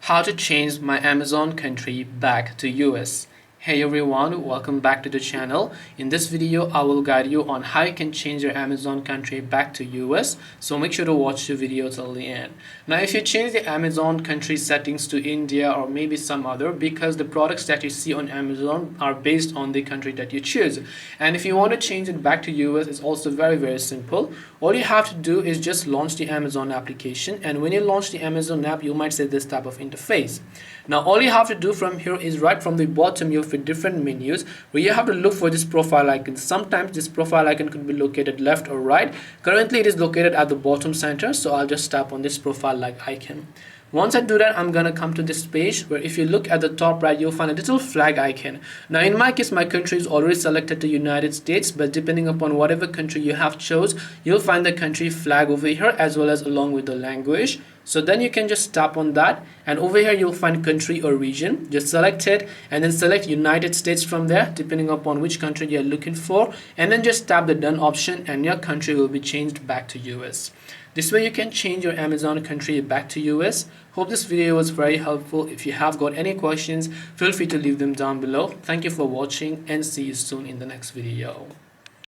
How to change my Amazon country back to US. Hey everyone, welcome back to the channel. In this video, I will guide you on how you can change your Amazon country back to US. So make sure to watch the video till the end. Now, if you change the Amazon country settings to India or maybe some other, because the products that you see on Amazon are based on the country that you choose. And if you want to change it back to US, it's also very simple. All you have to do is just launch the Amazon application. And when you launch the Amazon app, you might see this type of interface. Now, all you have to do from here is right from the bottom, you'll find different menus where you have to look for this profile icon. Sometimes this profile icon could be located left or right. Currently, it is located at the bottom center, so I'll just tap on this profile like icon. Once I do that, I'm gonna come to this page where if you look at the top right, you'll find a little flag icon. Now in my case, my country is already selected to United States, but depending upon whatever country you have chose, you'll find the country flag over here as well as along with the language. So then you can just tap on that, and over here you'll find country or region. Just select it and then select United States from there, depending upon which country you're looking for, and then just tap the done option and your country will be changed back to US. This way you can change your Amazon country back to US. Hope this video was very helpful. If you have got any questions, feel free to leave them down below. Thank you for watching and see you soon in the next video.